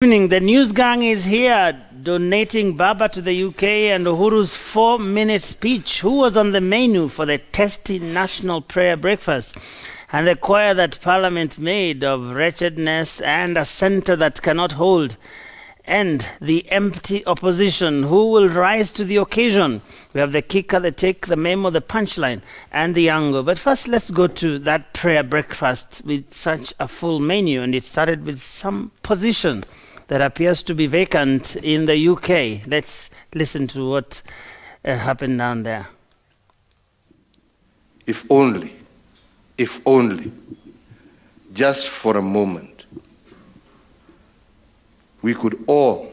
Evening. The news gang is here donating Baba to the UK and Uhuru's 4-minute speech. Who was on the menu for the testy national prayer breakfast? And the choir that Parliament made of wretchedness and a centre that cannot hold. And the empty opposition. Who will rise to the occasion? We have the kicker, the take, the memo, the punchline, and the angle. But first, let's go to that prayer breakfast with such a full menu. And it started with some position that appears to be vacant in the UK. Let's listen to what happened down there. If only, just for a moment, we could all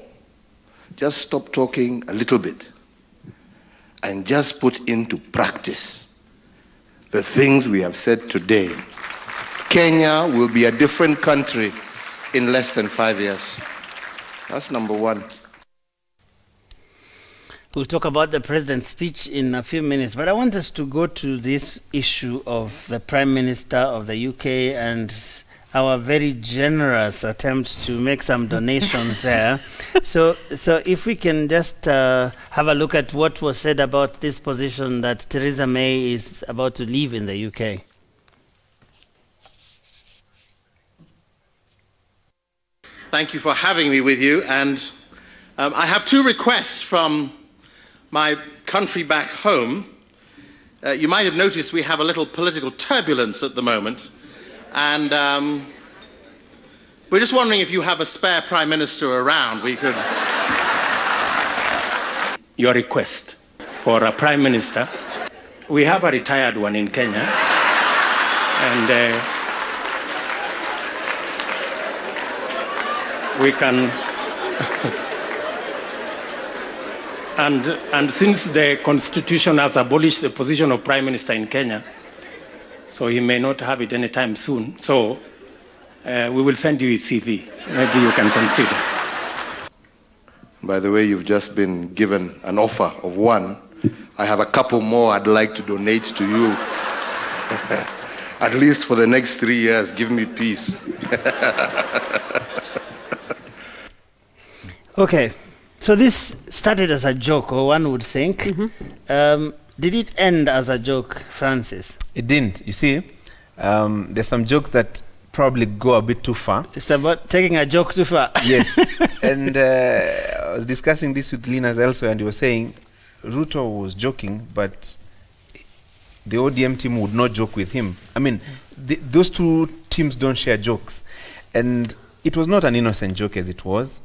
just stop talking a little bit and just put into practice the things we have said today. Kenya will be a different country in less than 5 years. That's number one. We'll talk about the president's speech in a few minutes, but I want us to go to this issue of the Prime Minister of the UK and our very generous attempt to make some donations there. So if we can just have a look at what was said about this position that Theresa May is about to leave in the UK. Thank you for having me with you, and I have two requests from my country back home. You might have noticed we have a little political turbulence at the moment, and we're just wondering if you have a spare Prime Minister around. We could... Your request for a Prime Minister. We have a retired one in Kenya, and we can, and since the Constitution has abolished the position of Prime Minister in Kenya, so he may not have it anytime soon, so we will send you his CV. Maybe you can consider. By the way, you've just been given an offer of one. I have a couple more I'd like to donate to you. At least for the next 3 years, give me peace. Okay, so this started as a joke, or one would think. Mm-hmm. Did it end as a joke, Francis? It didn't. You see, there's some jokes that probably go a bit too far. It's about taking a joke too far. Yes. And I was discussing this with Linas elsewhere, and he was saying Ruto was joking, but the ODM team would not joke with him. I mean, those two teams don't share jokes. And it was not an innocent joke as it was.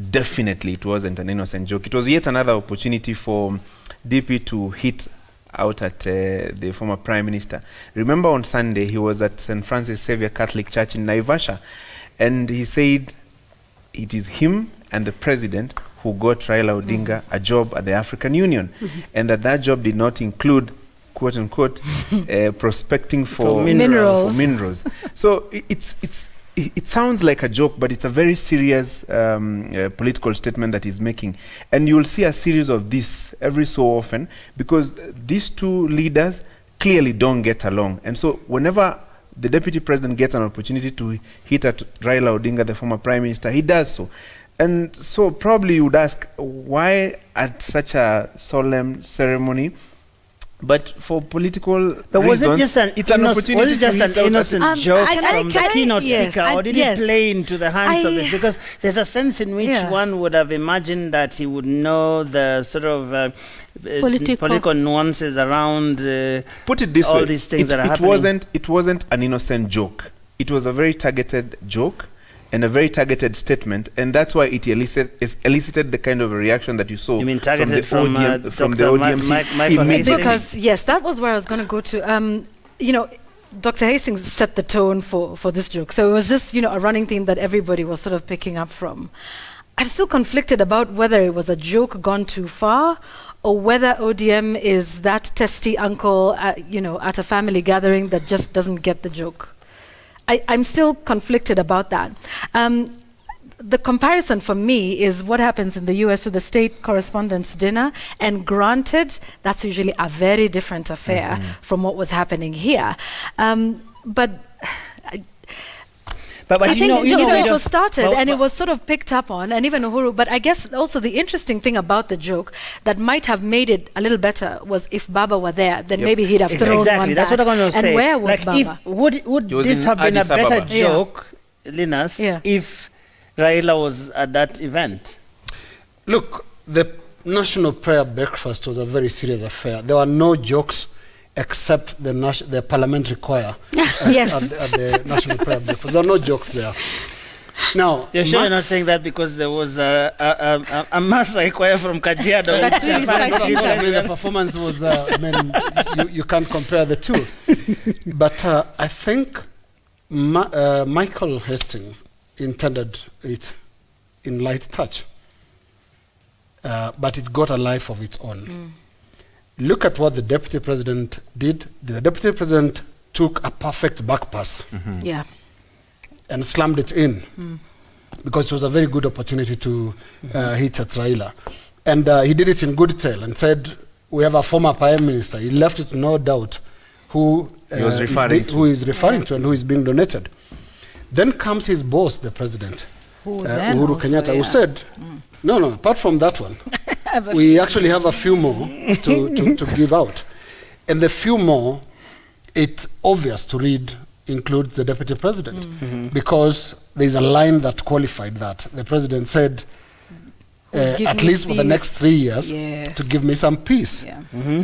Definitely it wasn't an innocent joke. It was yet another opportunity for DP to hit out at the former Prime Minister. Remember on Sunday he was at St. Francis Xavier Catholic Church in Naivasha, and he said it is him and the President who got Raila Odinga a job at the African Union, and that job did not include, quote unquote, prospecting for minerals. So it sounds like a joke, but it's a very serious political statement that he's making. And you'll see a series of this every so often, because these two leaders clearly don't get along. And so whenever the Deputy President gets an opportunity to hit at Raila Odinga, the former Prime Minister, he does so. And so probably you would ask, why at such a solemn ceremony? But for political but was reasons, it just an it's an opportunity was it just an innocent joke from the keynote speaker, or did it play into the hands of this? Because there's a sense in which one would have imagined that he would know the sort of political nuances around put it this all way, these things that are happening. It wasn't an innocent joke. It was a very targeted joke and a very targeted statement, and that's why it elicited the kind of a reaction that you saw. You mean targeted from the ODM because yes, that was where I was going to go to. You know, Dr. Hastings set the tone for this joke, so it was just, you know, a running theme that everybody was sort of picking up from. I'm still conflicted about whether it was a joke gone too far, or whether ODM is that testy uncle, you know, at a family gathering that just doesn't get the joke. I'm still conflicted about that. The comparison for me is what happens in the US with the State Correspondents' Dinner, and granted, that's usually a very different affair from what was happening here. But But I think it know, was started and it was sort of picked up on, and even Uhuru. But I guess also the interesting thing about the joke that might have made it a little better was if Baba were there, then maybe he'd have thrown one That's back. what I'm going to say. And where was like Baba? Would this have been a better joke, Linus, if Raila was at that event? Look, the National Prayer Breakfast was a very serious affair. There were no jokes except the parliamentary choir at the National Prayer Breakfast. There are no jokes there. Now, you're sure you're not saying that because there was a Maasai choir from Kajiado? That's really the performance was, you can't compare the two. But I think Michael Hastings intended it in light touch. But it got a life of its own. Look at what the Deputy President did. The Deputy President took a perfect back pass and slammed it in because it was a very good opportunity to hit at Raila. And he did it in good tail and said, we have a former Prime Minister. He left it no doubt who is referring to and who is being donated. Then comes his boss, the President, Uhuru Kenyatta, who said, no, apart from that one, we actually have a few more to give out. And the few more, it's obvious to read, includes the Deputy President, because there's a line that qualified that. The President said, at least for the next 3 years, to give me some peace.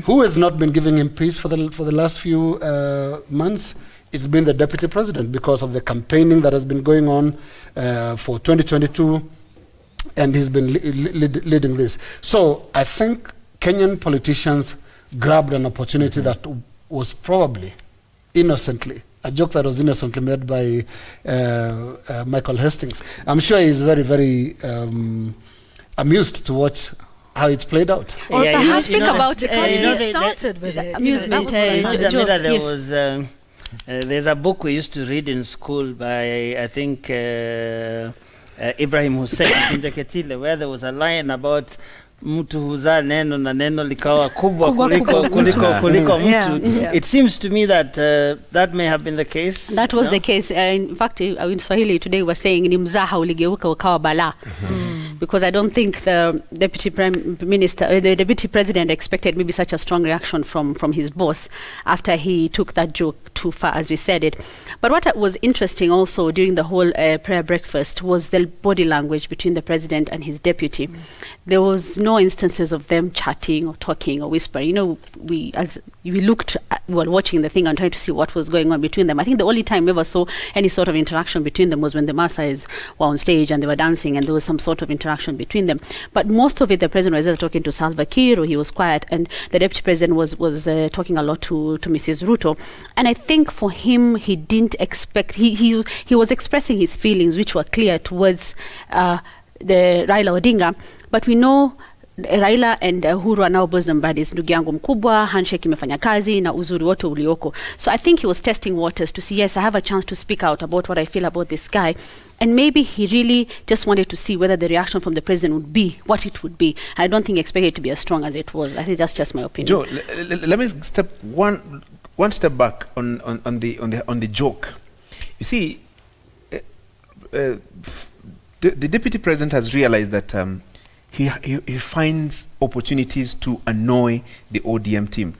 Who has not been giving him peace for the last few months? It's been the Deputy President because of the campaigning that has been going on for 2022. And he's been leading this. So I think Kenyan politicians grabbed an opportunity that was probably innocently, a joke that was innocently made by Michael Hastings. I'm sure he's very, very amused to watch how it played out. Or perhaps think about started with it. Amusement. There was there's a book we used to read in school by I think Ibrahim Hussein Kinjeketile, where there was a line about mtu huzaa neno na neno likawa kubwa kuliko mtu. It seems to me that that may have been the case. That was the case. In fact, in Swahili today we're saying ni mzaha uligeuka ukawa balaa. Because I don't think the Deputy Prime Minister, the Deputy President expected maybe such a strong reaction from his boss after he took that joke too far, as we said it. But what was interesting also during the whole prayer breakfast was the body language between the President and his deputy. There was no instances of them chatting or talking or whispering. You know, we looked while watching the thing and trying to see what was going on between them. I think the only time we ever saw any sort of interaction between them was when the Maasais were on stage and they were dancing and there was some sort of interaction between them. But most of it, the President was either talking to Salva Kiir or he was quiet, and the Deputy President was talking a lot to Mrs. Ruto. And I think for him, he didn't expect, he was expressing his feelings, which were clear towards the Raila Odinga. But we know Raila and Uhuru are now bosom buddies. Ndugu yangu mkubwa, handshake imefanya kazi na uzuri wote ulioko. So I think he was testing waters to see, yes, I have a chance to speak out about what I feel about this guy. And maybe he really just wanted to see whether the reaction from the President would be what it would be. I don't think he expected it to be as strong as it was. I think that's just my opinion. Joe, let me step one step back on the joke. You see, the Deputy President has realized that he finds opportunities to annoy the ODM team.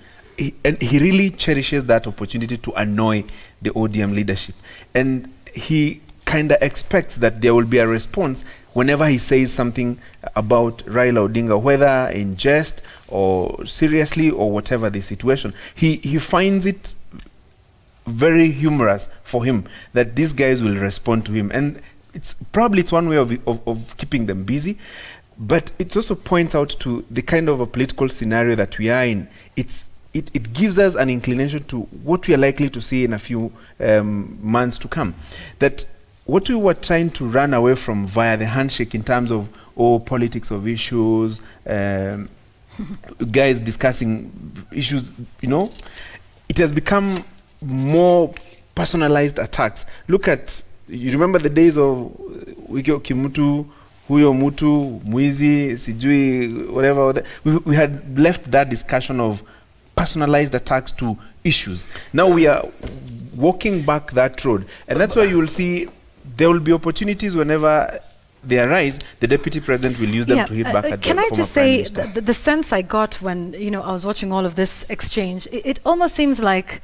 And he really cherishes that opportunity to annoy the ODM leadership. And he kind of expects that there will be a response whenever he says something about Raila Odinga, whether in jest or seriously or whatever the situation. He finds it very humorous for him that these guys will respond to him. And it's one way of keeping them busy. But it also points out to the kind of a political scenario that we are in. It gives us an inclination to what we are likely to see in a few months to come. That what we were trying to run away from via the handshake in terms of politics of issues, guys discussing issues, you know, it has become more personalized attacks. Look at, you remember the days of Wikio Kimutu, Huyo Mutu, Mwizi, Sijui, whatever. We had left that discussion of personalized attacks to issues. Now we are walking back that road. And that's why you will see there will be opportunities whenever they arise. The deputy president will use them to hit back at the Can I former just prime say minister. the sense I got when I was watching all of this exchange, it almost seems like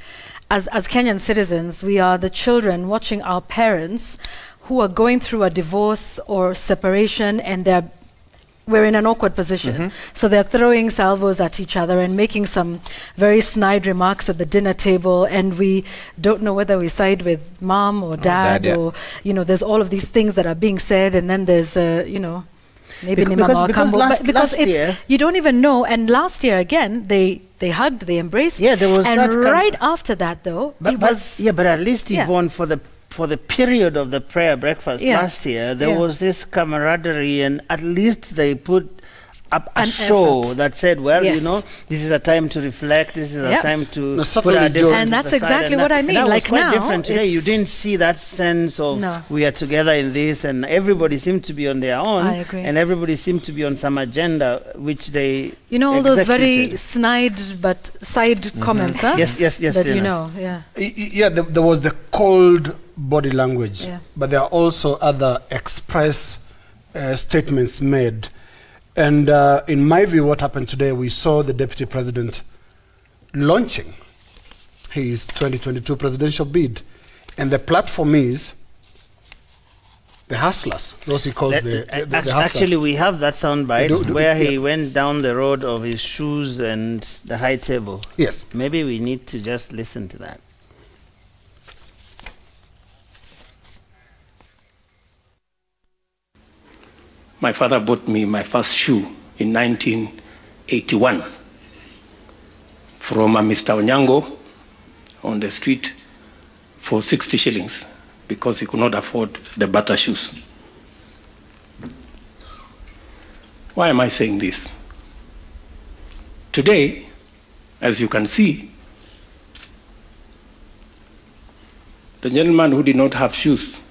as Kenyan citizens, we are the children watching our parents who are going through a divorce or separation, and we're in an awkward position. So they're throwing salvos at each other and making some very snide remarks at the dinner table, and we don't know whether we side with mom or dad, or there's all of these things that are being said, and then there's maybe because it's year, you don't even know. And last year again, they hugged, they embraced. Yeah, there was and that right after that though, but at least Yvonne, for the period of the prayer breakfast last year, there was this camaraderie, and at least they put up a show that said, well, this is a time to reflect, this is a time to put our differences and that's aside, exactly what I mean. That like was quite now, different today. You didn't see that sense of we are together in this, and everybody seemed to be on their own. I agree. And everybody seemed to be on some agenda which they all those very snide but side comments, huh? Yes. That there was the cold body language, but there are also other express statements made. And in my view, what happened today, we saw the deputy president launching his 2022 presidential bid. And the platform is the hustlers, those he calls the hustlers. Actually, we have that soundbite where he went down the road of his shoes and the high table. Yes. Maybe we need to just listen to that. My father bought me my first shoe in 1981 from a Mr. Onyango on the street for 60 shillings because he could not afford the butter shoes. Why am I saying this? Today, as you can see, the gentleman who did not have shoes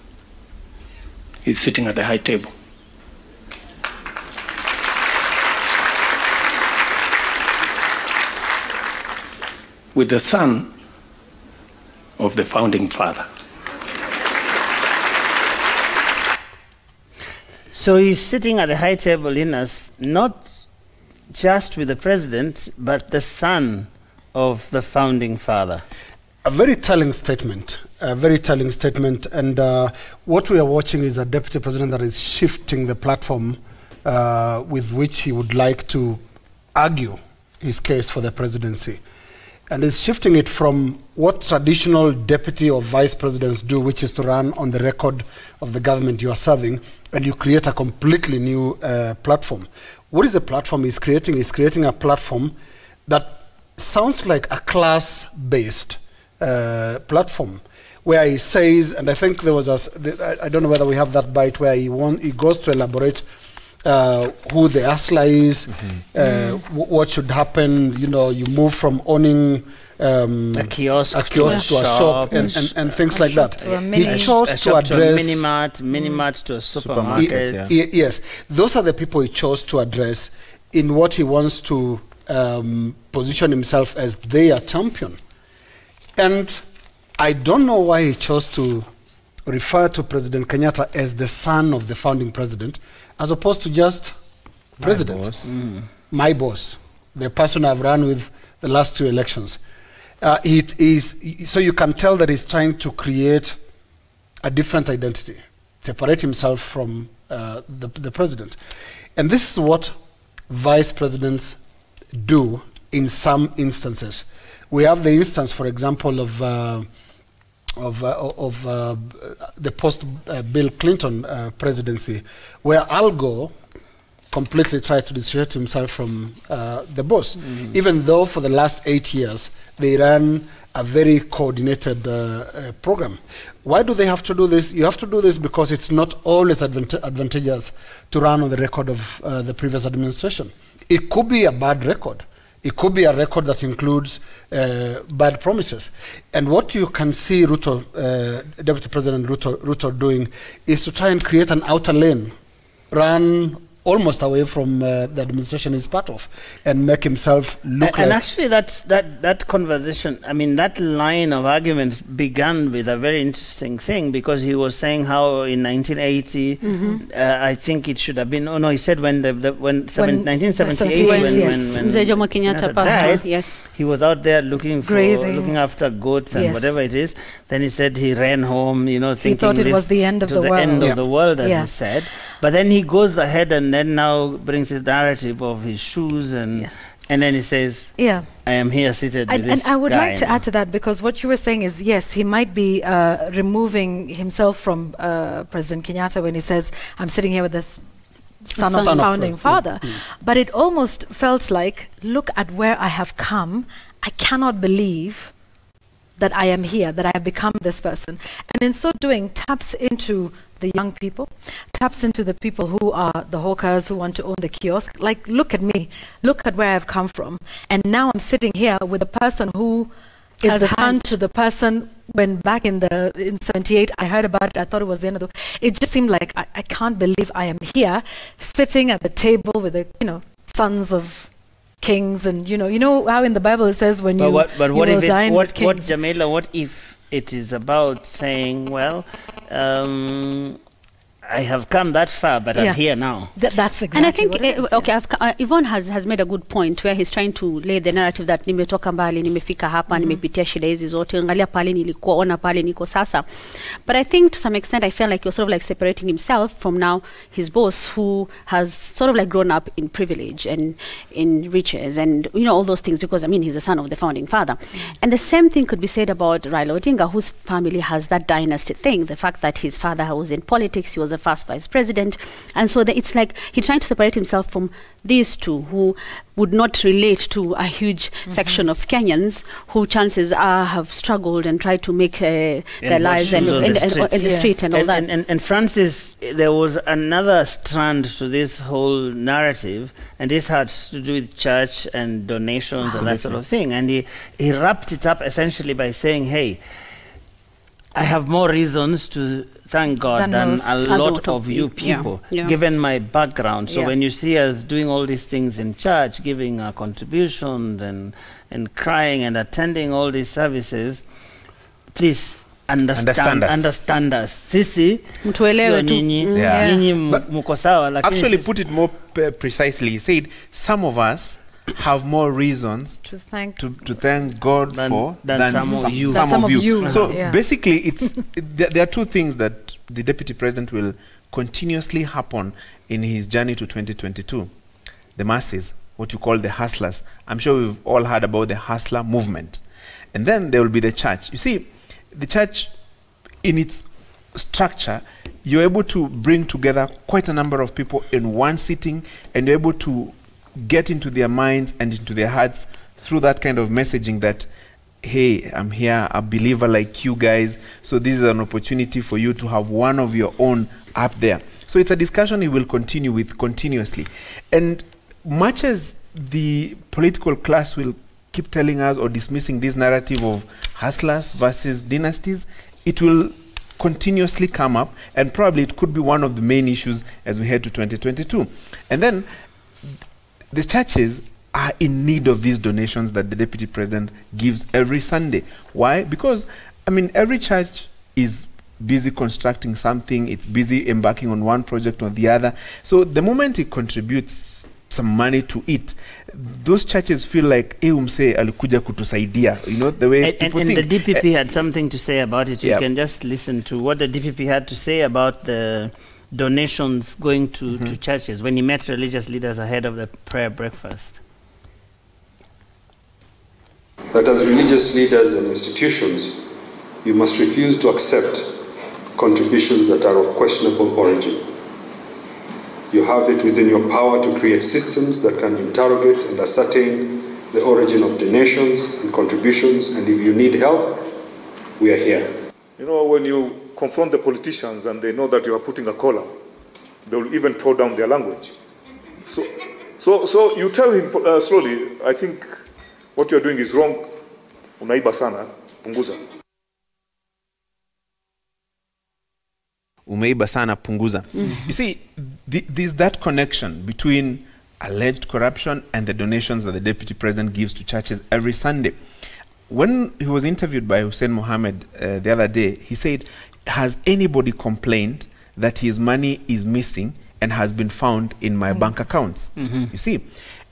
is sitting at the high table. With the son of the founding father. So he's sitting at the high table in us, not just with the president, but the son of the founding father. A very telling statement, and what we are watching is a deputy president that is shifting the platform with which he would like to argue his case for the presidency. And is shifting it from what traditional deputy or vice presidents do, which is to run on the record of the government you are serving, and you create a completely new platform. What is the platform he's creating? He's creating a platform that sounds like a class-based platform, where he says, and I think there was I don't know whether we have that bite, where he goes to elaborate who the hustler is, what should happen. You move from owning a kiosk to a shop and things like that. He chose to address minimart to a supermarket. Yes, those are the people he chose to address in what he wants to position himself as their champion. And I don't know why he chose to refer to President Kenyatta as the son of the founding president, as opposed to just president. My boss, the person I've run with the last 2 elections. It is, so you can tell that he's trying to create a different identity, separate himself from the president. And this is what vice presidents do in some instances. We have the instance, for example, of the post-Bill Clinton presidency, where Al Gore completely tried to dissociate himself from the boss, even though for the last 8 years they ran a very coordinated program. Why do they have to do this? You have to do this because it's not always advantageous to run on the record of the previous administration. It could be a bad record. It could be a record that includes bad promises. And what you can see Deputy President Ruto doing is to try and create an outer lane, run almost away from the administration he's part of, and make himself look and like... actually that conversation, I mean, that line of arguments began with a very interesting thing, because he was saying how in 1980, I think it should have been, oh no, he said when 1978 when Mzee Jomo Kenyatta died, yes, he was out there looking after goats and whatever it is. Then he said he ran home, you know, thinking he thought it was the end of the world. End of the world, as he said. But then he goes ahead and then now brings his narrative of his shoes and then he says, I am here seated with this And I would like to now. add to that, because what you were saying is, yes, he might be removing himself from President Kenyatta when he says, I'm sitting here with this son of the founding father. But it almost felt like, look at where I have come. I cannot believe that I am here, that I have become this person. And in so doing, taps into the young people, taps into the people who are the hawkers who want to own the kiosk. Like, look at me, look at where I've come from. And now I'm sitting here with a person who is the son to the person when back in 78, I heard about it, I thought it was the end of the... It just seemed like, I can't believe I am here, sitting at the table with the, sons of kings, and you know how in the Bible it says when what if dine with kings. Jamila, what if it is about saying, well, I have come that far, but I'm here now. That's exactly. And I think what it is, Yvonne has made a good point where he's trying to lay the narrative that nimetoka mbali, nimefika hapa, nimepitia shida hizi zote, angalia pale nilikuwa, ona pale niko sasa. But I think to some extent I felt like you're sort of like separating himself from now his boss, who has sort of like grown up in privilege and in riches and all those things, because I mean he's the son of the founding father. And the same thing could be said about Raila Odinga, whose family has that dynasty thing, the fact that his father was in politics, he was the first vice president, and so it's like he's trying to separate himself from these two who would not relate to a huge section of Kenyans who chances are have struggled and tried to make their lives in the street and all that. And Francis, there was another strand to this whole narrative, and this had to do with church and donations and that sort of thing, and he wrapped it up essentially by saying, hey, I have more reasons to thank God than a lot of you people, given my background. So when you see us doing all these things in church, giving our contributions and crying and attending all these services, please understand us. Sisi, sio nyinyi muko sawa. Actually, put it more precisely, he said, some of us have more reasons to thank God than some of you. So basically, there are two things that the Deputy President will continuously happen in his journey to 2022. The masses, what you call the hustlers. I'm sure we've all heard about the hustler movement. And then there will be the church. You see, the church, in its structure, you're able to bring together quite a number of people in one sitting, and you're able to get into their minds and into their hearts through that kind of messaging that, hey, I'm here, a believer like you guys, so this is an opportunity for you to have one of your own up there. So it's a discussion he will continue with continuously. And much as the political class will keep telling us or dismissing this narrative of hustlers versus dynasties, it will continuously come up, and probably it could be one of the main issues as we head to 2022. And then the churches are in need of these donations that the Deputy President gives every Sunday. Why? Because, I mean, every church is busy constructing something, it's busy embarking on one project or the other. So the moment it contributes some money to it, those churches feel like, umse alikuja kutusaidia, the way people think. And the DPP had something to say about it. You can just listen to what the DPP had to say about the donations going to churches when he met religious leaders ahead of the prayer breakfast. That as religious leaders and institutions, you must refuse to accept contributions that are of questionable origin. You have it within your power to create systems that can interrogate and ascertain the origin of donations and contributions, and if you need help, we are here. When you confront the politicians and they know that you are putting a collar, they will even throw down their language. So you tell him slowly, I think what you're doing is wrong, unaiba sana, punguza. Umeiba sana, punguza. You see, there's that connection between alleged corruption and the donations that the Deputy President gives to churches every Sunday. When he was interviewed by Hussein Mohammed the other day, he said, has anybody complained that his money is missing and has been found in my bank accounts? You see?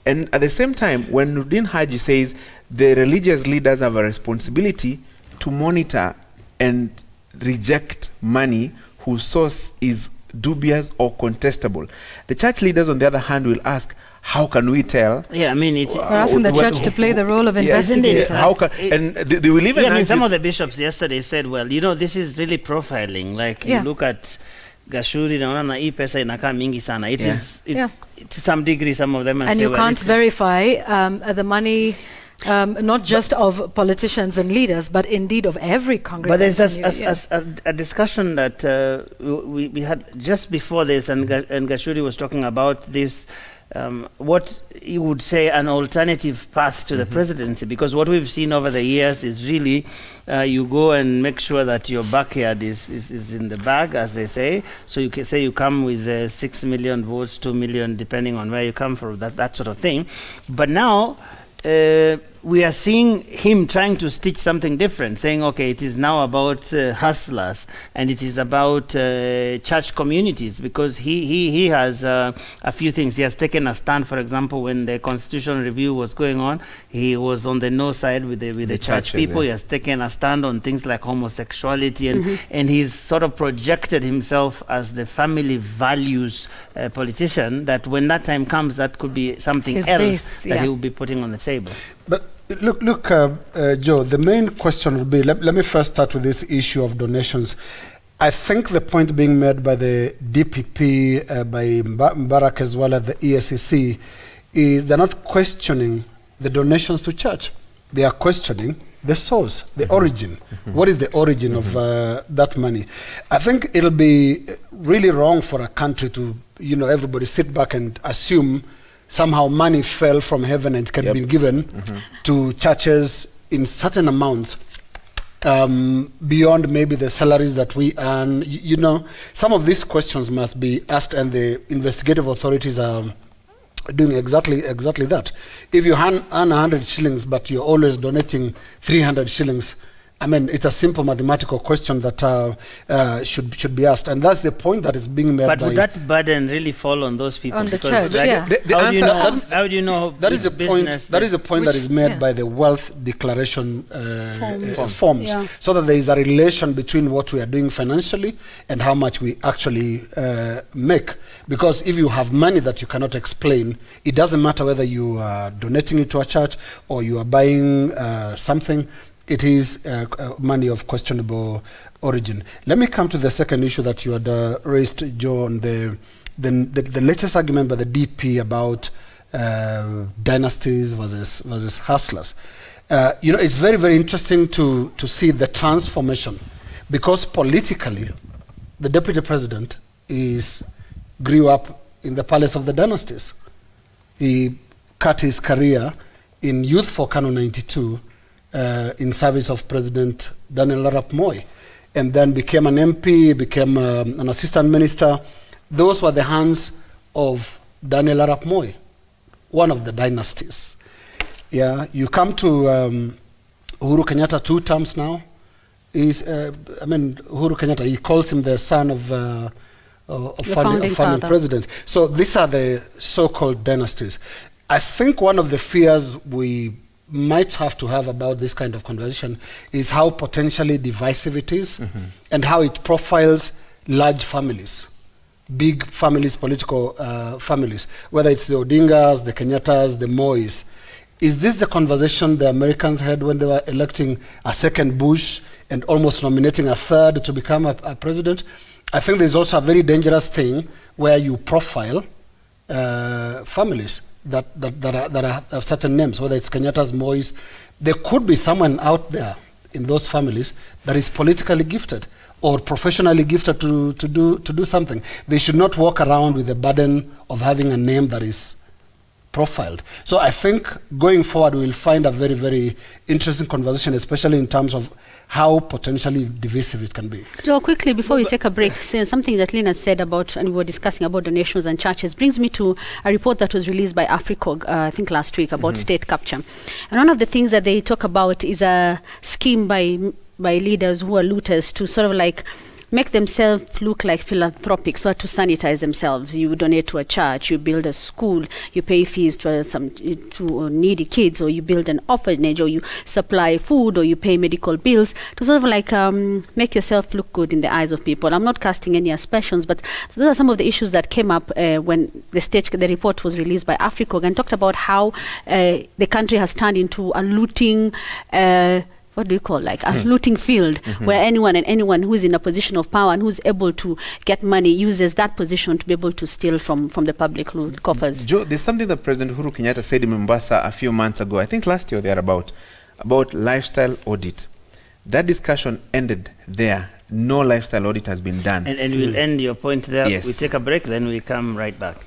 And at the same time, when Nurdin Haji says the religious leaders have a responsibility to monitor and reject money whose source is dubious or contestable, the church leaders, on the other hand, will ask, how can we tell? Yeah, I mean, we're asking the church to play the role of investigator. How can, and they will even. Yeah, I mean, some of the bishops yesterday said, well, you know, this is really profiling. Like, you look at Gachuri, naona hii pesa inakaa mingi sana. It is, to some degree, some of them. And you can't verify the money. Not just of politicians and leaders, but indeed of every congregation. But there's a discussion that we had just before this, and Gachuri was talking about this, what you would say an alternative path to the presidency, because what we've seen over the years is really you go and make sure that your backyard is in the bag, as they say. So you can say you come with 6 million votes, 2 million, depending on where you come from, that sort of thing. But now we are seeing him trying to stitch something different, saying, okay, it is now about hustlers, and it is about church communities, because he has a few things. He has taken a stand, for example, when the constitutional review was going on, he was on the no side with the church people. He has taken a stand on things like homosexuality, and he's sort of projected himself as the family values politician, that when that time comes, that could be something else that he will be putting on the table. But look, Joe, the main question would be, let me first start with this issue of donations. I think the point being made by the DPP, by Mbarak as well as the ESCC, is they're not questioning the donations to church. They are questioning the source, the origin. What is the origin of that money? I think it'll be really wrong for a country to, everybody sit back and assume somehow money fell from heaven and can be given to churches in certain amounts beyond maybe the salaries that we earn. Some of these questions must be asked, and the investigative authorities are doing exactly that. If you earn 100 shillings, but you're always donating 300 shillings, I mean, it's a simple mathematical question that should be asked, and that's the point that is being made. But would that burden really fall on those people? On the church, how do you know? That is the point. That is the point that is made by the wealth declaration forms, so that there is a relation between what we are doing financially and how much we actually make. Because if you have money that you cannot explain, it doesn't matter whether you are donating it to a church or you are buying something. It is money of questionable origin. Let me come to the second issue that you had raised, Joe, on the latest argument by the DP about dynasties versus hustlers. It's very, very interesting to see the transformation, because politically, the deputy president grew up in the palace of the dynasties. He cut his career in Youth for Kano 92 in service of President Daniel Arap Moi, and then became an MP, became an assistant minister. Those were the hands of Daniel Arap Moi, one of the dynasties. Yeah, you come to Uhuru Kenyatta 2 terms now. Uhuru Kenyatta, he calls him the son of founding president. So these are the so-called dynasties. I think one of the fears we might have to have about this kind of conversation is how potentially divisive it is, and how it profiles large families, big families, political families, whether it's the Odingas, the Kenyattas, the Mois. Is this the conversation the Americans had when they were electing a second Bush and almost nominating a third to become a president? I think there's also a very dangerous thing where you profile families that have certain names, whether it's Kenyatta's, Mois. There could be someone out there in those families that is politically gifted or professionally gifted to do something. They should not walk around with the burden of having a name that is profiled. So I think going forward we will find a very, very interesting conversation, especially in terms of how potentially divisive it can be. Joe, quickly, before we take a break, something that Lina said about, and we were discussing about donations and churches, brings me to a report that was released by AFRICOG, I think last week, about state capture. And one of the things that they talk about is a scheme by leaders who are looters to sort of like make themselves look like philanthropic, so to sanitize themselves. You donate to a church, you build a school, you pay fees to to needy kids, or you build an orphanage, or you supply food, or you pay medical bills to sort of like make yourself look good in the eyes of people. I'm not casting any aspersions, but those are some of the issues that came up when the report was released by AFRICOG, and talked about how the country has turned into a looting what do you call, like a looting field, where anyone who is in a position of power and who's able to get money uses that position to be able to steal from the public loot coffers. Joe, there's something that President Uhuru Kenyatta said in Mombasa a few months ago, I think last year there, about lifestyle audit. That discussion ended there. No lifestyle audit has been done. And we'll end your point there. Yes. We take a break, then we come right back.